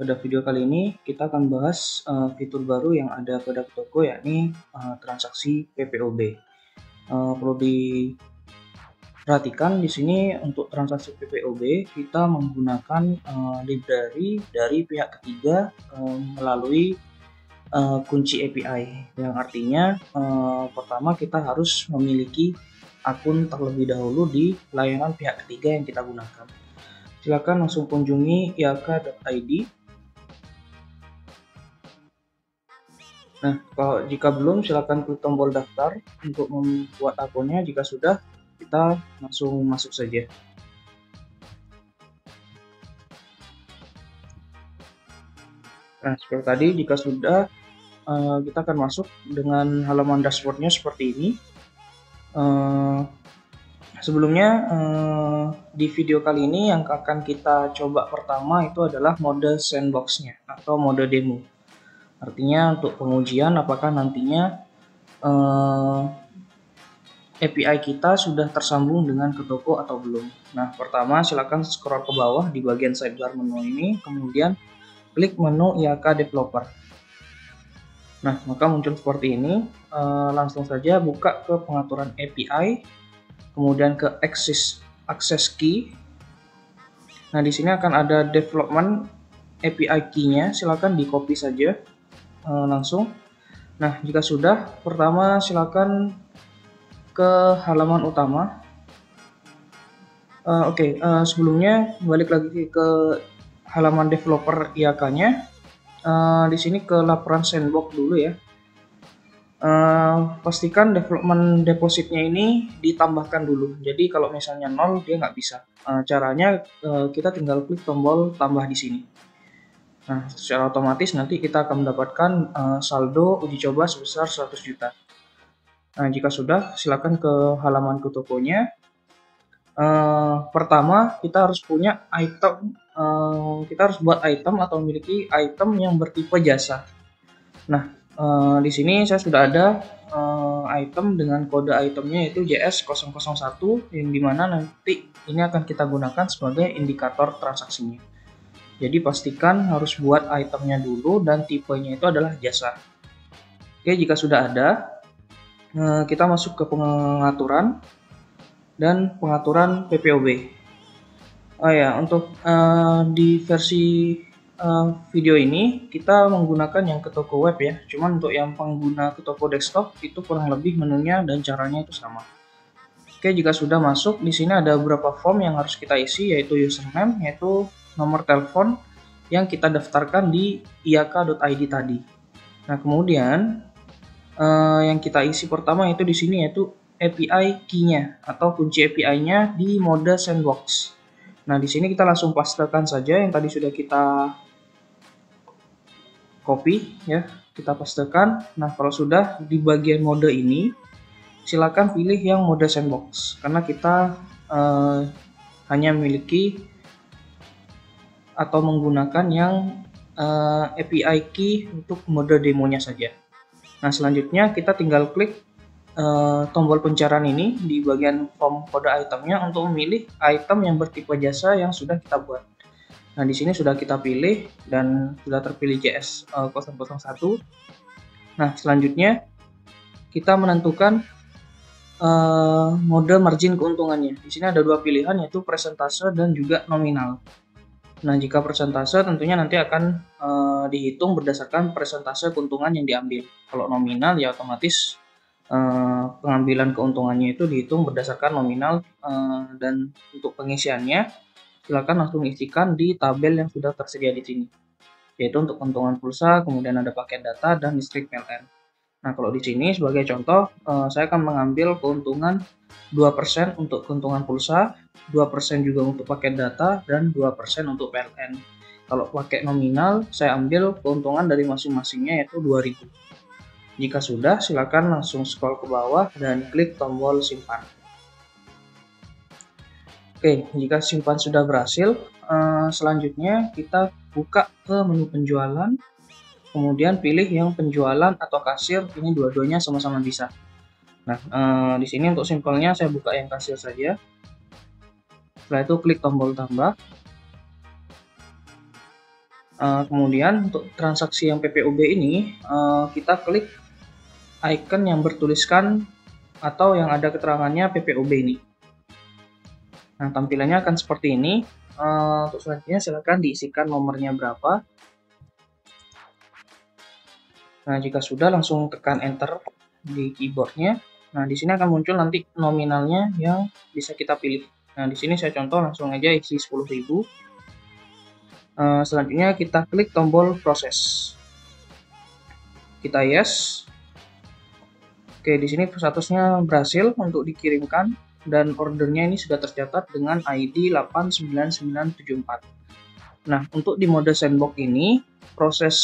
Pada video kali ini kita akan bahas fitur baru yang ada pada toko, yakni transaksi PPOB. Perlu diperhatikan di sini untuk transaksi PPOB kita menggunakan library dari pihak ketiga melalui kunci API, yang artinya pertama kita harus memiliki akun terlebih dahulu di layanan pihak ketiga yang kita gunakan. Silakan langsung kunjungi iaka.id. Nah, kalau jika belum, silakan klik tombol daftar untuk membuat akunnya. Jika sudah, kita langsung masuk saja. Nah, seperti tadi, jika sudah, kita akan masuk dengan halaman dashboardnya seperti ini. Sebelumnya, di video kali ini yang akan kita coba pertama itu adalah mode sandbox-nya atau mode demo. Artinya untuk pengujian apakah nantinya API kita sudah tersambung dengan ke toko atau belum. Nah, pertama silakan scroll ke bawah di bagian sidebar menu ini, kemudian klik menu IAK Developer. Nah, maka muncul seperti ini. Langsung saja buka ke pengaturan API, kemudian ke access key. Nah, di sini akan ada development API key-nya, silakan di copy saja langsung. Nah, jika sudah, pertama silakan ke halaman utama. Sebelumnya balik lagi ke halaman developer IAK-nya. Di sini ke laporan sandbox dulu ya. Pastikan development depositnya ini ditambahkan dulu. Jadi kalau misalnya 0 dia nggak bisa. Caranya kita tinggal klik tombol tambah di sini. Nah, secara otomatis nanti kita akan mendapatkan saldo uji coba sebesar 100 juta. Nah, jika sudah, silakan ke halaman ke tokonya. Pertama, kita harus punya item, kita harus buat item atau memiliki item yang bertipe jasa. Nah, di sini saya sudah ada item dengan kode itemnya yaitu JS001, yang dimana nanti ini akan kita gunakan sebagai indikator transaksinya. Jadi pastikan harus buat itemnya dulu dan tipenya itu adalah jasa. Oke, jika sudah ada, kita masuk ke pengaturan dan pengaturan PPOB. Oh ya, untuk di versi video ini kita menggunakan yang ke toko web ya. Cuman untuk yang pengguna ke toko desktop itu kurang lebih menunya dan caranya itu sama. Oke, jika sudah masuk, di sini ada beberapa form yang harus kita isi, yaitu username, yaitu nomor telepon yang kita daftarkan di iaka.id tadi. Nah, kemudian yang kita isi pertama itu di sini yaitu API key-nya atau kunci API-nya di mode sandbox. Nah, di sini kita langsung pastekan saja yang tadi sudah kita copy ya, kita pastekan. Nah, kalau sudah di bagian mode ini, silakan pilih yang mode sandbox karena kita hanya memiliki atau menggunakan yang API key untuk mode demonya saja. Nah, selanjutnya kita tinggal klik tombol pencarian ini di bagian form kode itemnya untuk memilih item yang bertipe jasa yang sudah kita buat. Nah, di sini sudah kita pilih dan sudah terpilih JS001. Nah, selanjutnya kita menentukan mode margin keuntungannya. Di sini ada dua pilihan, yaitu persentase dan juga nominal. Nah, jika persentase tentunya nanti akan dihitung berdasarkan persentase keuntungan yang diambil. Kalau nominal ya otomatis pengambilan keuntungannya itu dihitung berdasarkan nominal, dan untuk pengisiannya silakan langsung isikan di tabel yang sudah tersedia di sini. Yaitu untuk keuntungan pulsa, kemudian ada paket data dan listrik PLN. Nah, kalau di sini sebagai contoh, saya akan mengambil keuntungan 2% untuk keuntungan pulsa, 2% juga untuk paket data, dan 2% untuk PLN. Kalau pakai nominal, saya ambil keuntungan dari masing-masingnya yaitu 2.000. Jika sudah, silakan langsung scroll ke bawah dan klik tombol simpan. Oke, jika simpan sudah berhasil, selanjutnya kita buka ke menu penjualan. Kemudian pilih yang penjualan atau kasir, ini dua-duanya sama-sama bisa. Nah, di sini untuk simpelnya saya buka yang kasir saja. Setelah itu klik tombol tambah. Kemudian untuk transaksi yang PPOB ini, kita klik icon yang bertuliskan atau yang ada keterangannya PPOB ini. Nah, tampilannya akan seperti ini. Untuk selanjutnya silakan diisikan nomornya berapa. Nah, jika sudah langsung tekan enter di keyboardnya. Nah, di sini akan muncul nanti nominalnya yang bisa kita pilih. Nah, di sini saya contoh langsung aja isi 10.000. Selanjutnya kita klik tombol proses. Kita yes. Oke, di sini statusnya berhasil untuk dikirimkan dan ordernya ini sudah tercatat dengan ID 89974. Nah, untuk di mode sandbox ini proses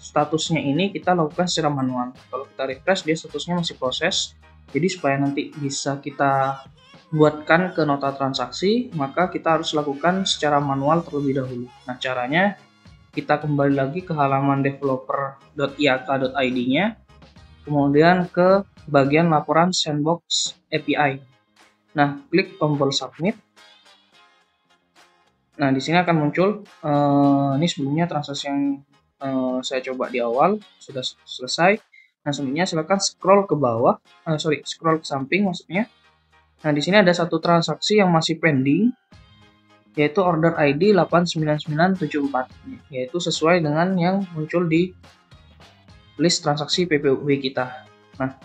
statusnya ini kita lakukan secara manual. Kalau kita refresh dia statusnya masih proses. Jadi supaya nanti bisa kita buatkan ke nota transaksi, maka kita harus lakukan secara manual terlebih dahulu. Nah, caranya kita kembali lagi ke halaman developer.iak.id-nya, kemudian ke bagian laporan sandbox API. Nah, klik tombol submit. Nah, di sini akan muncul ini sebelumnya transaksi yang saya coba di awal sudah selesai. Nah, selanjutnya silakan scroll ke bawah, scroll ke samping maksudnya. Nah, di sini ada satu transaksi yang masih pending, yaitu order ID 89974, yaitu sesuai dengan yang muncul di list transaksi PPOB kita. Nah,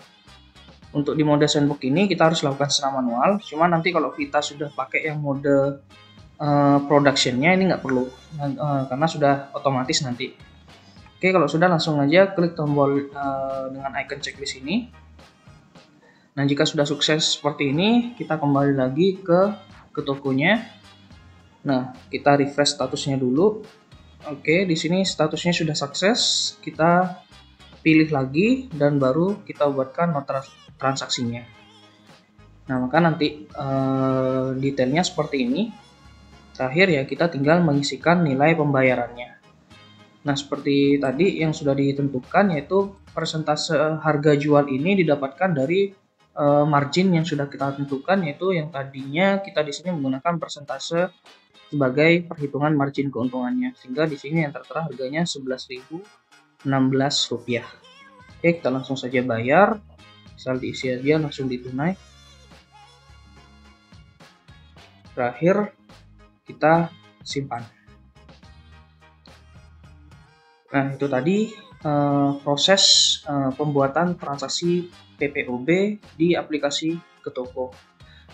untuk di mode sandbox ini kita harus lakukan secara manual, cuma nanti kalau kita sudah pakai yang mode productionnya ini nggak perlu, karena sudah otomatis nanti. Oke, kalau sudah langsung aja klik tombol dengan icon checklist ini. Nah, jika sudah sukses seperti ini, kita kembali lagi ke tokonya. Nah, kita refresh statusnya dulu. Oke, di sini statusnya sudah sukses. Kita pilih lagi dan baru kita buatkan nota transaksinya. Nah, maka nanti detailnya seperti ini. Terakhir ya, kita tinggal mengisikan nilai pembayarannya. Nah, seperti tadi yang sudah ditentukan, yaitu persentase harga jual ini didapatkan dari margin yang sudah kita tentukan, yaitu yang tadinya kita di sini menggunakan persentase sebagai perhitungan margin keuntungannya, sehingga di sini yang tertera harganya Rp11.016. Oke, kita langsung saja bayar, misal diisi aja langsung ditunai. Terakhir kita simpan. Nah, itu tadi proses pembuatan transaksi PPOB di aplikasi Ketoko.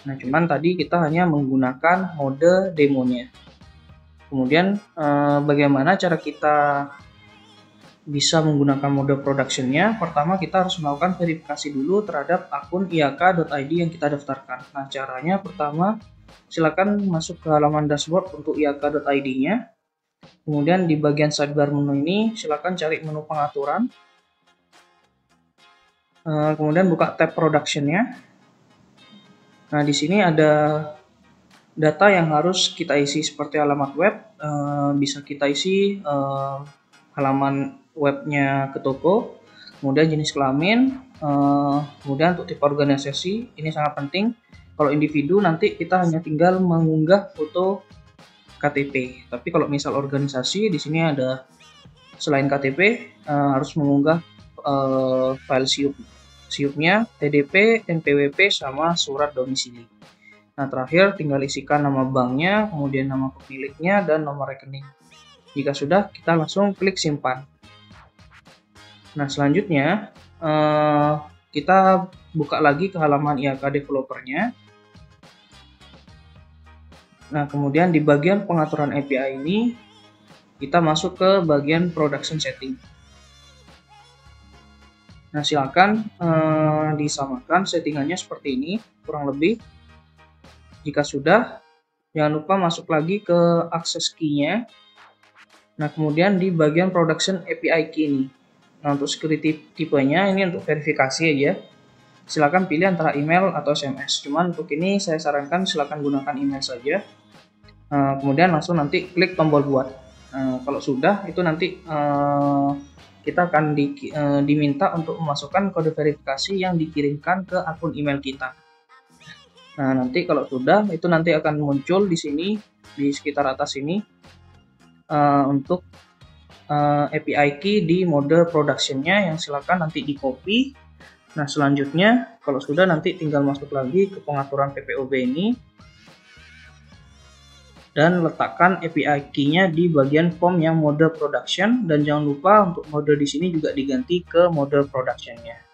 Nah, cuman tadi kita hanya menggunakan mode demonya. Kemudian bagaimana cara kita bisa menggunakan mode productionnya? Pertama, kita harus melakukan verifikasi dulu terhadap akun iak.id yang kita daftarkan. Nah, caranya pertama, silakan masuk ke halaman dashboard untuk iak.id-nya. Kemudian di bagian sidebar menu ini silakan cari menu pengaturan. Kemudian buka tab productionnya. Nah, di sini ada data yang harus kita isi seperti alamat web. Bisa kita isi halaman webnya Ketoko, kemudian jenis kelamin, kemudian untuk tipe organisasi. Ini sangat penting. Kalau individu nanti kita hanya tinggal mengunggah foto KTP. Tapi kalau misal organisasi, di sini ada selain KTP harus mengunggah file siupnya, TDP, NPWP, sama surat domisili. Nah, terakhir tinggal isikan nama banknya, kemudian nama pemiliknya, dan nomor rekening. Jika sudah, kita langsung klik simpan. Nah, selanjutnya kita buka lagi ke halaman IAK developernya. Nah, kemudian di bagian pengaturan API ini, kita masuk ke bagian production setting. Nah, silakan disamakan settingannya seperti ini, kurang lebih. Jika sudah, jangan lupa masuk lagi ke access key-nya. Nah, kemudian di bagian production API key ini. Nah, untuk security tipenya, ini untuk verifikasi aja. Silakan pilih antara email atau SMS. Cuman untuk ini saya sarankan silakan gunakan email saja. Kemudian langsung nanti klik tombol buat. Kalau sudah, itu nanti kita akan diminta untuk memasukkan kode verifikasi yang dikirimkan ke akun email kita. Nah, nanti kalau sudah, itu nanti akan muncul di sini, di sekitar atas ini, untuk API key di mode production-nya, yang silakan nanti di copy. Nah, selanjutnya kalau sudah, nanti tinggal masuk lagi ke pengaturan PPOB ini dan letakkan API key-nya di bagian form yang mode production, dan jangan lupa untuk mode di sini juga diganti ke mode production-nya.